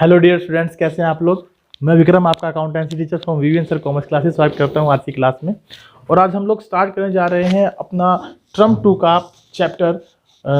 Hello dear students, कैसे हैं आप लोग। मैं विक्रम, आपका accountancy teacher from VVN sir commerce classes स्वागत करता हूं आज की क्लास में। और आज हम लोग स्टार्ट करने जा रहे हैं अपना टर्म 2 का chapter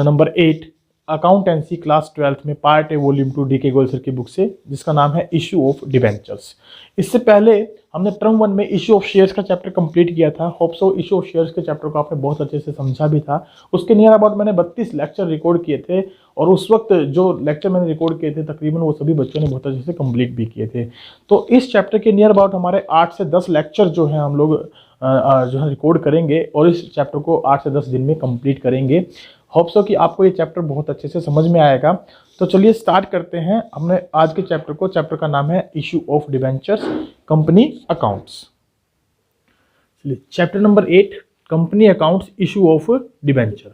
number 8 accountancy class 12th में पार्ट ए वॉल्यूम 2 डी के गोयल सर की बुक से, जिसका नाम है इशू ऑफ डिबेंचर्स। इससे पहले हमने टर्म 1 में इशू ऑफ शेयर्स का चैप्टर कंप्लीट किया था। Hope so issue of shares के चैप्टर को आपने बहुत अच्छे से समझा भी था। उसके नियर अबाउट मैंने 32 लेक्चर रिकॉर्ड किए थे और उस वक्त जो लेक्चर मैंने रिकॉर्ड किए थे तकरीबन वो सभी बच्चों ने बहुत अच्छे से कंप्लीट भी किए थे। तो इस चैप्टर के नियर अबाउट हमारे 8 से 10 लेक्चर जो हैं हम लोग जो है रिकॉर्ड करेंगे और इस चैप्टर को 8 से 10 दिन में कंप्लीट करेंगे। होप सो कि आपको ये चैप्टर बहुत अच्छे से समझ में आएगा। तो चलिए स्टार्ट करते हैं। हमने आज के चैप्टर का नाम है issue of debentures company accounts. चलिए chapter number 8 company accounts issue of debenture.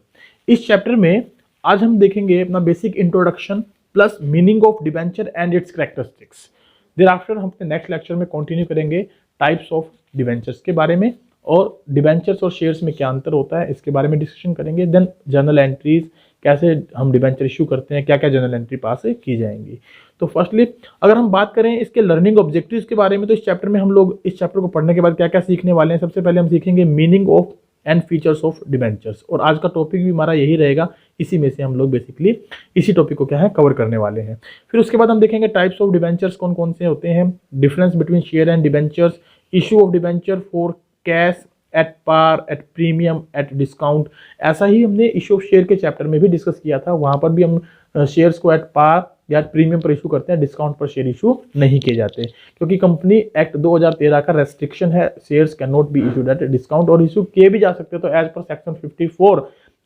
इस चैप्टर में आज हम देखेंगे अपना basic introduction plus meaning of debenture and its characteristics. Thereafter हम अपने नेक्स्ट लेक्चर में कंटिन्यू करेंगे टाइप्स ऑफ डिबेंचर्स के बारे में और डिबेंचर्स और शेयर्स में क्या अंतर होता है इसके बारे में डिस्कशन करेंगे। देन जर्नल एंट्रीज, कैसे हम डिबेंचर इशू करते हैं, क्या क्या जर्नल एंट्री पास की जाएंगी। तो फर्स्टली अगर हम बात करें इसके लर्निंग ऑब्जेक्टिव्स के बारे में, तो इस चैप्टर में हम लोग इस चैप्टर को पढ़ने के बाद क्या क्या सीखने वाले हैं। सबसे पहले हम सीखेंगे meaning of and features of debentures, और आज का टॉपिक भी हमारा यही रहेगा। इसी में से हम लोग बेसिकली इसी टॉपिक को क्या है कवर करने वाले हैं। फिर उसके बाद हम देखेंगे टाइप्स ऑफ डिबेंचर्स कौन कौन से होते हैं, difference between share and debentures, issue of debenture for cash, at par, at premium, at discount. ऐसा ही हमने इशू ऑफ शेयर के चैप्टर में भी डिस्कस किया था। वहां पर भी हम शेयर्स को एट पार या प्रीमियम पर इशू करते हैं, डिस्काउंट पर शेयर इशू नहीं किए जाते, क्योंकि कंपनी एक्ट 2013 का रेस्ट्रिक्शन है, shares can not be issued at discount. और इशू किए भी जा सकते हैं तो एज पर सेक्शन 54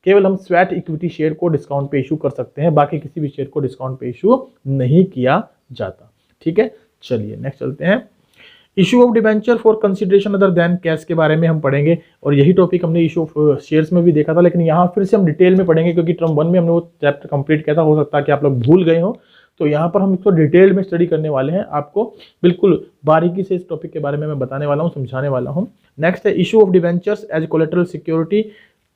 केवल हम स्वेट इक्विटी शेयर को डिस्काउंट पे इशू कर सकते हैं, बाकी किसी भी शेयर को डिस्काउंट पे इशू नहीं किया जाता। ठीक है, चलिए नेक्स्ट चलते हैं। Issue of debenture for consideration other than cash के बारे में हम पढ़ेंगे, और यही टॉपिक हमने इशू ऑफ शेयर्स में भी देखा था, लेकिन यहाँ फिर से हम डिटेल में पढ़ेंगे क्योंकि टर्म 1 में हमने वो चैप्टर कंप्लीट किया था। हो सकता है कि आप लोग भूल गए हो, तो यहाँ पर हम इसको डिटेल में स्टडी करने वाले हैं। आपको बिल्कुल बारीकी से इस टॉपिक के बारे में मैं बताने वाला हूँ, समझाने वाला हूँ। नेक्स्ट है issue of debentures as collateral security.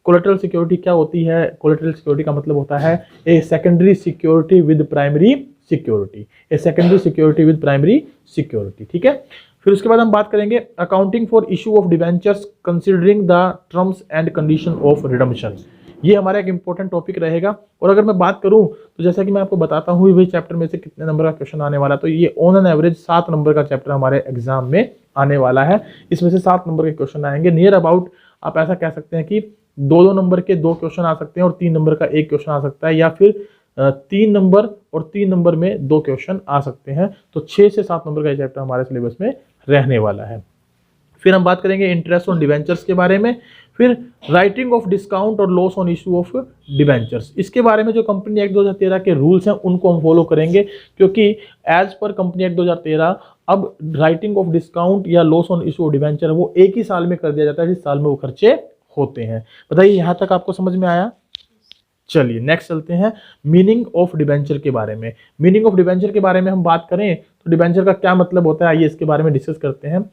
Collateral security क्या होती है? कोलेटरल सिक्योरिटी का मतलब होता है a secondary security with primary security, a secondary security with primary security. ठीक है, फिर उसके बाद हम बात करेंगे accounting for issue of debentures considering the terms and condition of redemption. ये हमारा एक इंपॉर्टेंट टॉपिक रहेगा। और अगर मैं बात करूं तो जैसा कि मैं आपको बताता हूं वही चैप्टर में से कितने नंबर का क्वेश्चन आने वाला, तो ये ऑन एन एवरेज 7 नंबर का चैप्टर हमारे एग्जाम में आने वाला है। इसमें से 7 नंबर के क्वेश्चन आएंगे। नियर अबाउट आप ऐसा कह सकते हैं कि 2-2 नंबर के 2 क्वेश्चन आ सकते हैं और 3 नंबर का 1 क्वेश्चन आ सकता है, या फिर 3 नंबर और 3 नंबर में 2 क्वेश्चन आ सकते हैं। तो 6 से 7 नंबर का चैप्टर हमारे सिलेबस में रहने वाला है। फिर हम बात करेंगे इंटरेस्ट ऑन डिबेंचर्स के बारे में, फिर राइटिंग ऑफ डिस्काउंट और loss on issue of debentures. इसके बारे में जो कंपनी एक्ट 2013 के रूल्स हैं उनको हम फॉलो करेंगे, क्योंकि एज पर कंपनी एक्ट 2013 अब राइटिंग ऑफ डिस्काउंट या loss on issue of debenture वो एक ही साल में कर दिया जाता है जिस साल में वो खर्चे होते हैं। बताइए यहाँ तक आपको समझ में आया? चलिए नेक्स्ट चलते हैं मीनिंग ऑफ डिबेंचर के बारे में। मीनिंग ऑफ डिबेंचर के बारे में हम बात करें तो डिबेंचर का क्या मतलब होता है, आइए इसके बारे में डिस्कस करते हैं।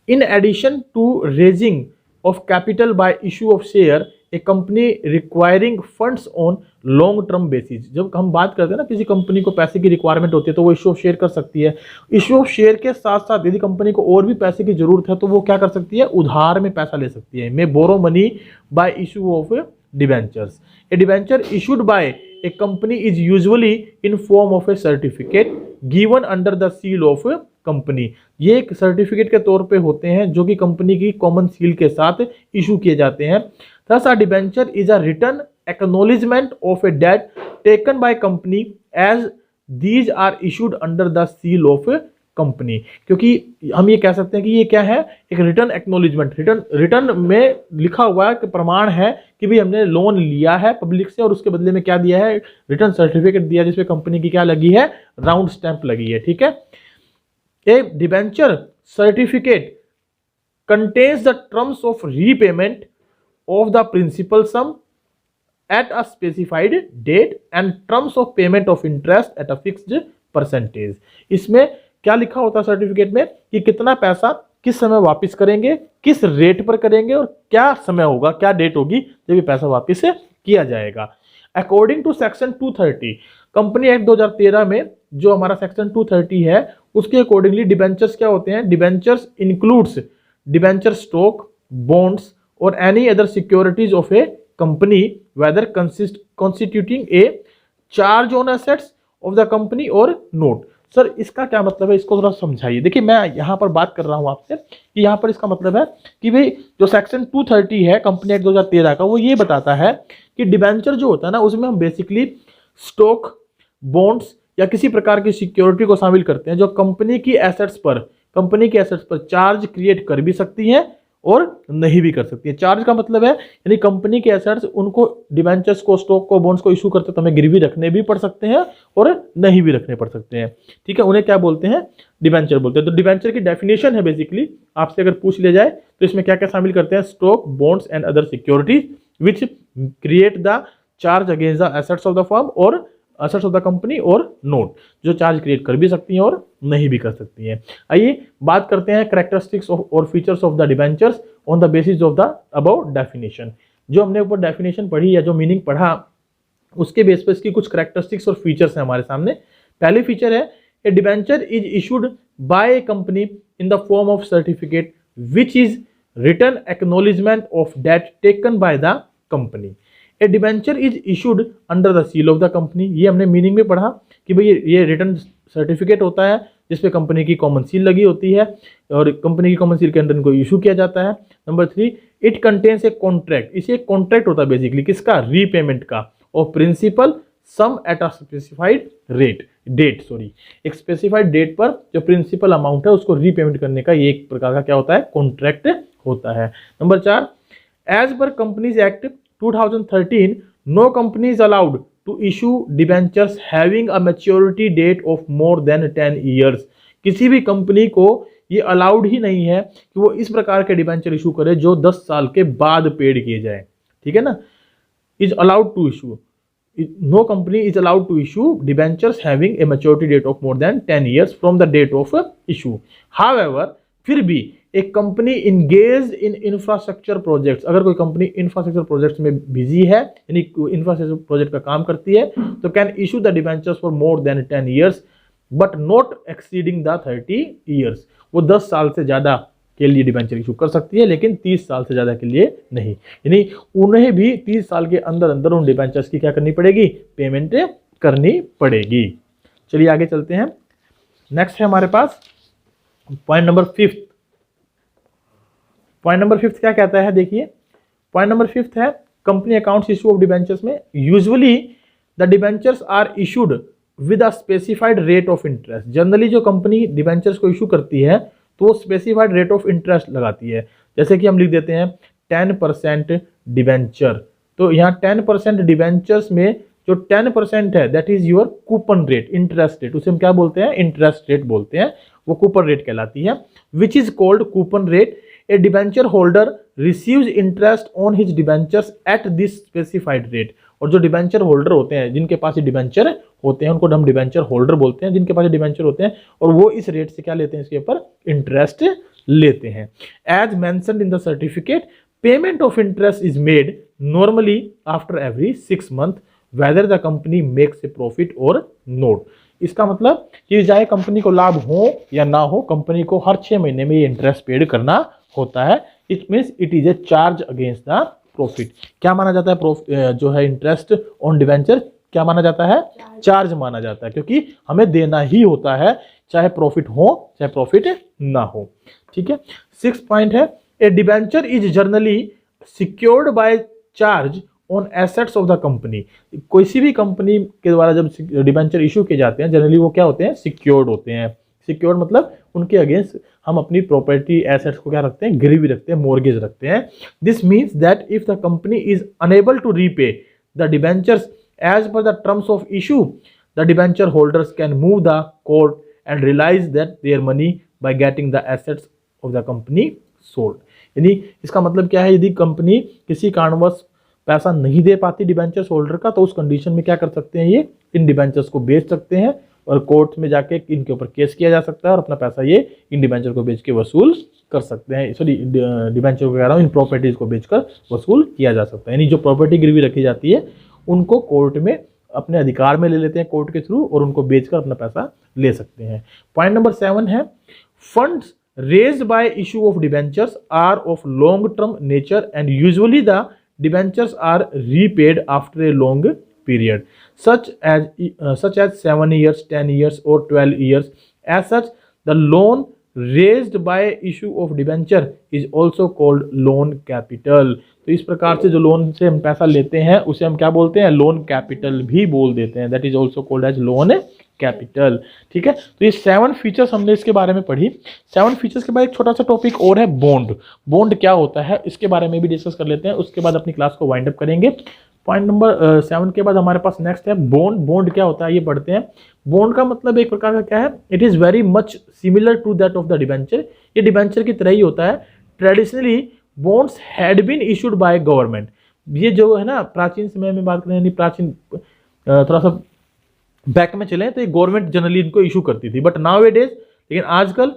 In addition to raising of capital by issue of share a company requiring funds on long term basis. जब हम बात करते हैं ना किसी कंपनी को पैसे की रिक्वायरमेंट होती है तो वो इशू ऑफ शेयर कर सकती है। इशू ऑफ शेयर के साथ साथ यदि कंपनी को और भी पैसे की जरूरत है तो वो क्या कर सकती है, उधार में पैसा ले सकती है। May borrow money by issue of debentures. A debenture issued by a company is usually in form of a certificate given under the seal of a company. ये एक सर्टिफिकेट के तौर पे होते हैं जो कि कंपनी की कॉमन सील के साथ इशू किए जाते हैं। Thus a debenture is a written acknowledgement of a debt taken by company as these are issued under the seal of a company. क्योंकि हम ये कह सकते हैं कि ये क्या है, एक रिटर्न एक्नॉलेजमेंट, रिटर्न में लिखा हुआ है कि प्रमाण है कि भाई हमने लोन लिया है पब्लिक से और उसके बदले में क्या दिया है, रिटर्न सर्टिफिकेट दिया जिसपे कंपनी की क्या लगी है, राउंड स्टैंप लगी है। ठीक है, a debenture certificate contains the terms of repayment of the principal sum at a specified date and terms of payment of interest at a fixed percentage. इसमें क्या लिखा होता है सर्टिफिकेट में कि कितना पैसा किस समय वापस करेंगे, किस रेट पर करेंगे और क्या समय होगा, क्या डेट होगी जब ये पैसा वापस किया जाएगा। According to section 230 company act 2013 में जो हमारा सेक्शन 230 है उसके अकॉर्डिंगली डिबेंचर्स क्या होते हैं, debentures includes debenture stock, bonds और any other securities of a company whether constituting a charge on assets of the company और नोट। सर इसका क्या मतलब है, इसको थोड़ा समझाइए। देखिए मैं यहाँ पर बात कर रहा हूँ आपसे कि यहाँ पर इसका मतलब है कि भाई जो सेक्शन 230 है कंपनी एक्ट 2013 का, वो ये बताता है कि डिबेंचर जो होता है ना उसमें हम बेसिकली स्टॉक, बॉन्ड्स या किसी प्रकार की सिक्योरिटी को शामिल करते हैं जो कंपनी की एसेट्स पर चार्ज क्रिएट कर भी सकती है और नहीं भी कर सकती है। चार्ज का मतलब है यानी कंपनी के एसेट्स उनको डिबेंचर्स को, स्टॉक को, बॉन्ड्स को इशू करते तो हमें गिरवी रखने भी पड़ सकते हैं और नहीं भी रखने पड़ सकते हैं। ठीक है, उन्हें क्या बोलते हैं, डिबेंचर बोलते हैं। तो डिबेंचर की डेफिनेशन है बेसिकली, आपसे अगर पूछ लिया जाए तो इसमें क्या क्या शामिल करते हैं, stock, bonds and other securities which create the charge against the assets of the firm और एसेट्स ऑफ द कंपनी और नोट, जो चार्ज क्रिएट कर भी सकती हैं और नहीं भी कर सकती हैं। आइए बात करते हैं कैरेक्टरिस्टिक्स और features of the debentures on the basis of the above definition. जो हमने ऊपर डेफिनेशन पढ़ी या जो मीनिंग पढ़ा उसके बेस पर इसकी कुछ कैरेक्टरिस्टिक्स और फीचर्स हैं हमारे सामने। पहली फीचर है a debenture is issued by a company in the form of certificate which is written acknowledgement of debt taken by the company. A debenture is issued under the seal of the company. ये हमने meaning में पढ़ा कि भाई ये return certificate होता है जिसपे कंपनी की कॉमन सील लगी होती है और कंपनी की कॉमन सील के अंडर इनको इशू किया जाता है। Number 3, it contains a contract. इसे एक कॉन्ट्रैक्ट होता है बेसिकली किसका, रीपेमेंट का, of principal sum at a specified date एक स्पेसिफाइड डेट पर जो प्रिंसिपल अमाउंट है उसको रीपेमेंट करने का ये एक प्रकार का क्या होता है, कॉन्ट्रैक्ट होता है। Number 4, as per companies act 2013 no company is allowed to issue debentures having a maturity date of more than 10 years। किसी भी कंपनी को ये अलाउड ही नहीं है कि वो इस प्रकार के डिबेंचर इशू करे जो 10 साल के बाद पेड किए जाए। ठीक है ना, is allowed to issue, no company is allowed to issue debentures having a maturity date of more than 10 years from the date of issue. However, फिर भी एक company engage in infrastructure projects, अगर कोई कंपनी इंफ्रास्ट्रक्चर प्रोजेक्ट्स में busy है यानी infrastructure project का काम करती है तो can issue the debentures for more than 10 years but not exceeding the 30 years। वो 10 साल से ज्यादा के लिए डिबेंचर इशू कर सकती है लेकिन 30 साल से ज्यादा के लिए नहीं, यानी उन्हें भी 30 साल के अंदर अंदर उन डिबेंचर्स की क्या करनी पड़ेगी, पेमेंट करनी पड़ेगी। चलिए आगे चलते हैं। नेक्स्ट है हमारे पास पॉइंट नंबर 5। पॉइंट नंबर 5 क्या कहता है, देखिए पॉइंट नंबर 5 है company accounts issue of debentures में usually the debentures are issued with a specified rate of interest. Generally जो कंपनी डिबेंचर्स को इशू करती है तो वो स्पेसिफाइड रेट ऑफ इंटरेस्ट लगाती है। जैसे कि हम लिख देते हैं 10% डिबेंचर, तो यहाँ 10% डिबेंचर्स में जो 10% है that is your coupon rate, interest rate, उसे हम क्या बोलते हैं, इंटरेस्ट रेट बोलते हैं, वो कूपन रेट कहलाती है। Which is called coupon rate. A debenture holder receives interest on his debentures at this specified rate. और जो डिबेंचर होल्डर होते हैं, जिनके पास ये डिबेंचर होते हैं, उनको हम डिबेंचर होल्डर बोलते हैं, जिनके पास डिबेंचर होते हैं, और वो इस रेट से क्या लेते हैं, इसके ऊपर इंटरेस्ट लेते हैं। As mentioned in the certificate, payment of interest is made normally after every 6 months whether the company makes a profit और नोट। इसका मतलब कि चाहे कंपनी को लाभ हो या ना हो, कंपनी को हर 6 महीने में ये इंटरेस्ट पेड करना होता है। It means it is a charge against the profit. क्या माना जाता है, जो है इंटरेस्ट ऑन डिबेंचर क्या माना जाता है, चार्ज माना जाता है, क्योंकि हमें देना ही होता है चाहे प्रॉफिट हो चाहे प्रॉफिट ना हो। ठीक है। 6 पॉइंट है a debenture is generally secured by charge on assets of the company. किसी भी कंपनी के द्वारा जब डिबेंचर इशू किए जाते हैं जनरली वो क्या होते हैं, सिक्योर्ड होते हैं। सिक्योर्ड मतलब उनके अगेंस्ट हम अपनी प्रॉपर्टी एसेट्स को क्या रखते हैं, गिरवी रखते हैं, मॉर्गेज रखते हैं। This means that if the company is unable to repay the debentures as per the terms of issue, the debenture holders can move the court and realise that their money by getting the assets of the company sold. यानी इसका मतलब क्या है, यदि company किसी कारणवश पैसा नहीं दे पाती डिबेंचर्स होल्डर का, तो उस कंडीशन में क्या कर सकते हैं, ये इन डिबेंचर्स को बेच सकते हैं और कोर्ट में जाके इनके ऊपर केस किया जा सकता है और अपना पैसा ये इन डिबेंचर को बेच के वसूल कर सकते हैं। सॉरी, डिबेंचर को कह रहा हूँ, इन प्रॉपर्टीज को बेचकर वसूल किया जा सकता है। यानी जो प्रॉपर्टी गिरवी रखी जाती है उनको कोर्ट में अपने अधिकार में ले लेते हैं कोर्ट के थ्रू और उनको बेचकर अपना पैसा ले सकते हैं। पॉइंट नंबर 7 है funds raised by issue of debentures are of long term nature and usually the debentures are repaid after a long period such as 7 years, 10 years or 12 years. As such, the loan raised by issue of debenture is also called loan capital. तो इस प्रकार से जो loan से हम पैसा लेते हैं उसे हम क्या बोलते हैं, लोन कैपिटल भी बोल देते हैं, that is also called as loan capital. ठीक है, तो ये 7 फीचर्स हमने इसके बारे में पढ़ी। 7 फीचर्स के बाद एक छोटा सा टॉपिक और है बॉन्ड। बॉन्ड क्या होता है इसके बारे में भी डिस्कस कर लेते हैं, उसके बाद अपनी क्लास को वाइंड अप करेंगे। पॉइंट नंबर 7 के बाद हमारे पास नेक्स्ट है बॉन्ड। बॉन्ड क्या होता है ये पढ़ते हैं। बॉन्ड का मतलब एक प्रकार का क्या है, it is very much similar to that of the debenture. ये डिबेंचर की तरह ही होता है। Traditionally bonds had been issued by government. ये जो है ना प्राचीन समय में बात करें, यानी प्राचीन थोड़ा सा बैक में चले तो ये गवर्नमेंट जनरली इनको इशू करती थी, बट नाउ इट इज, लेकिन आजकल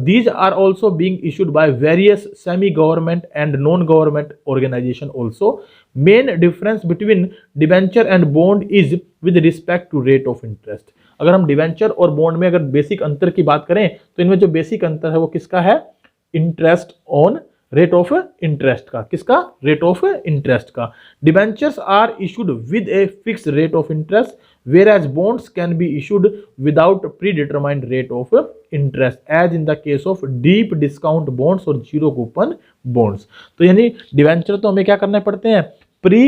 these are also being issued by various semi-government and non-government organization also. Main difference between debenture and bond is with respect to rate of interest. अगर हम debenture और bond में अगर basic अंतर की बात करें तो इनमें जो बेसिक अंतर है वो किसका है, interest on rate of interest का। किसका, रेट ऑफ इंटरेस्ट का। Debentures are issued with a fix rate of interest whereas bonds can be issued without predetermined rate of interest as in the case of deep discount bonds और zero coupon bonds। तो यानी debenture तो हमें क्या करने पड़ते हैं, pre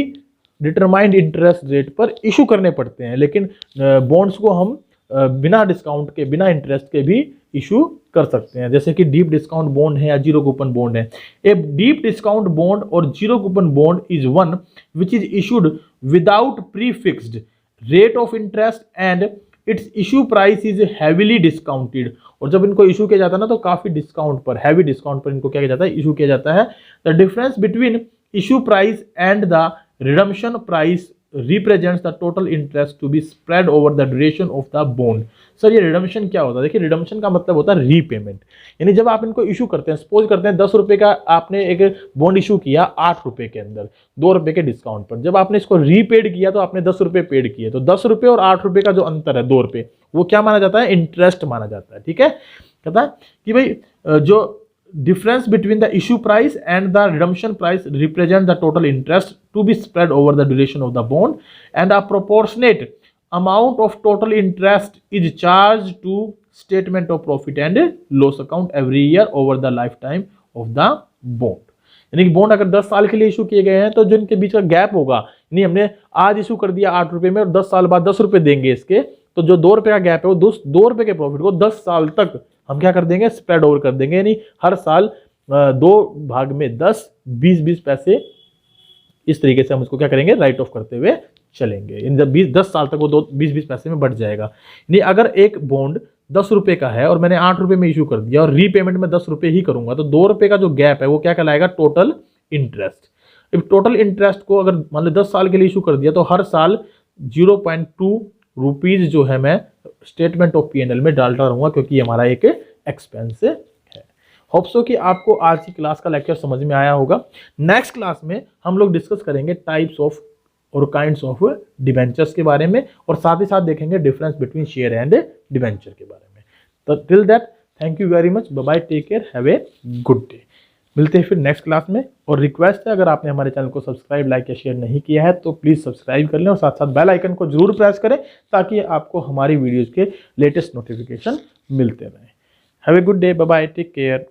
determined interest rate पर इशू करने पड़ते हैं, लेकिन बॉन्ड्स को हम बिना डिस्काउंट के, बिना इंटरेस्ट के भी इशू कर सकते हैं, जैसे कि डीप डिस्काउंट बॉन्ड है या जीरो कूपन बॉन्ड है। ए डीप डिस्काउंट बॉन्ड और zero coupon bond is one which is issued without pre fixed rate of interest and it's issue price is heavily discounted. और जब इनको इशू किया जाता है ना तो काफी डिस्काउंट पर, हैवी डिस्काउंट पर इनको क्या किया जाता है, इशू किया जाता है। The difference between issue price and the redemption price represents the total interest to be spread over the duration of the bond. Sir ये रिडम्पशन क्या होता है, देखिए रिडम्पशन का मतलब होता है रीपेमेंट, यानी जब आप इनको इशू करते हैं, सपोज करते हैं 10 रुपए का आपने एक बॉन्ड इशू किया 8 रुपए के अंदर 2 रुपए के डिस्काउंट पर, जब आपने इसको रीपेड किया तो आपने 10 रुपए पेड किए, तो 10 रुपए और 8 रुपए का जो अंतर है 2 रुपए, वो क्या माना जाता है, इंटरेस्ट माना जाता है। ठीक है, कहता है कि भाई जो difference between the issue price and the redemption price represent the total interest to be spread over the duration of the bond and a proportionate amount of total interest is charged to statement of profit and loss account every year over the lifetime of the bond। यानी कि bond अगर 10 साल के लिए issue किए गए हैं तो जो इनके बीच का गैप होगा, नहीं हमने आज इशू कर दिया 8 रुपए में और 10 साल बाद 10 रुपए देंगे इसके, तो जो 2 रुपए का गैप है वो 2 रुपए के प्रॉफिट को 10 साल तक हम क्या कर देंगे, स्प्रेड ओवर कर देंगे, यानी हर साल 2 भाग में 10 20 पैसे इस तरीके से हम उसको क्या करेंगे, राइट ऑफ करते हुए चलेंगे। इन 10 साल तक वो 20 पैसे में बढ़ जाएगा। यानी अगर एक बॉन्ड 10 रुपए का है और मैंने 8 रुपए में इशू कर दिया और रीपेमेंट में 10 रुपए ही करूंगा, तो 2 रुपए का जो गैप है वो क्या कहलाएगा, टोटल इंटरेस्ट। अब टोटल इंटरेस्ट को अगर मान लो 10 साल के लिए इशू कर दिया तो हर साल 0.2 रुपीज जो है मैं स्टेटमेंट ऑफ P&L में डालता रहूंगा, क्योंकि ये हमारा एक एक्सपेंस है। होप सो कि आपको आज की क्लास का लेक्चर समझ में आया होगा। नेक्स्ट क्लास में हम लोग डिस्कस करेंगे टाइप्स ऑफ और काइंड्स ऑफ डिबेंचर्स के बारे में, और साथ ही साथ देखेंगे difference between share and debenture के बारे में। तो till that thank you very much, bye bye, take care, have a good day. मिलते हैं फिर नेक्स्ट क्लास में। और रिक्वेस्ट है, अगर आपने हमारे चैनल को सब्सक्राइब, लाइक या शेयर नहीं किया है तो प्लीज़ सब्सक्राइब कर लें और साथ साथ बेल आइकन को जरूर प्रेस करें ताकि आपको हमारी वीडियोज़ के लेटेस्ट नोटिफिकेशन मिलते रहें। Have a good day, bye bye, take care.